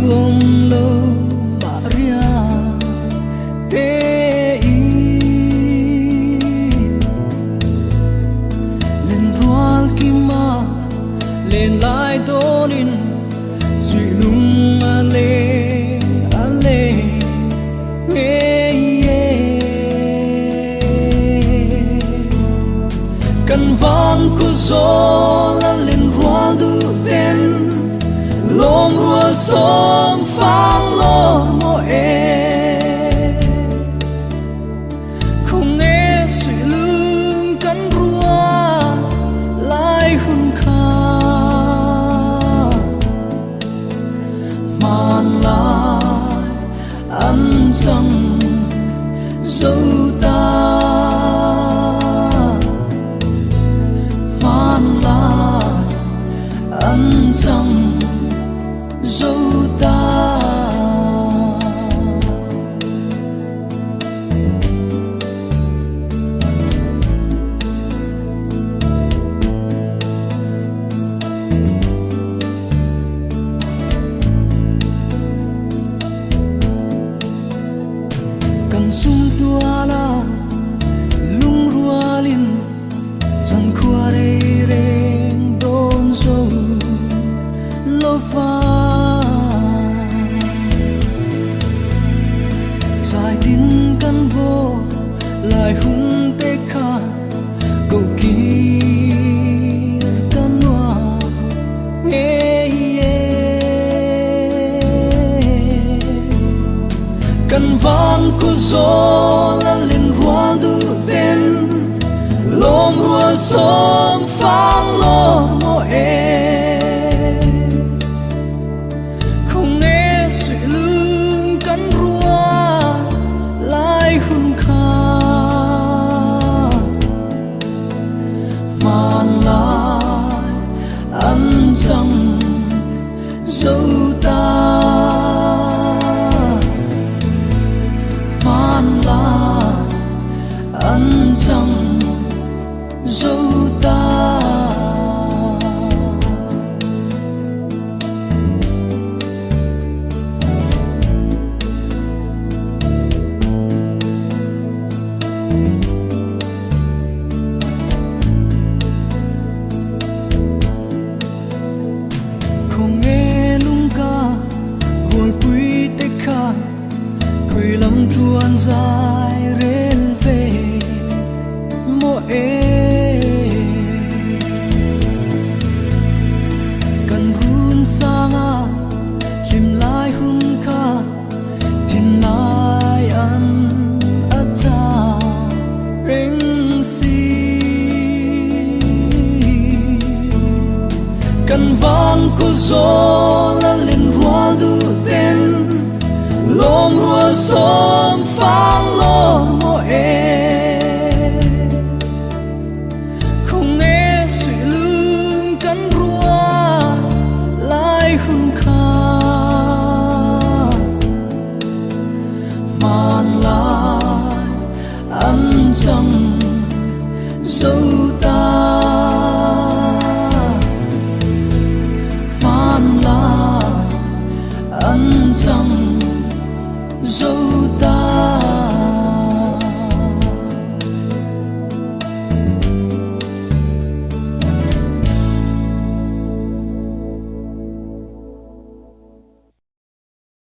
luom lo Maria te i lên rual ki ma lên lại donin duy lung ale nghe cần vang cu gió la lên rual du ten lom rual som phang lo mo không nghe suy lưng cắn rua lại hun kha man lại ăn chẳng dấu ta man lại ăn chẳng dấu ta cần sum tua la lung rualin chẳng qua đây reng don dấu lo pha dài tin căn vô lại hun tê kha cầu kỳ căn hoa nghe cần vang cu gió la lên rual du ten lom rual som phang lo mo không nghe suy lưng cắn rua lại hun kha man lại ăn chẳng dấu ta man lại ăn chẳng dấu ta không nghe lung ca hồi quý tê kha cười lắm chuan dài rên về mô cần run sang à chìm lại hun kha thiên lại ăn ắt cha reng si cần vang cu gió la lên rual du ten lom rual som phang lo mo không nghe suy lưng cắn rua lại hun kha man lại ăn chẳng dấu ta man lại ăn chẳng dấu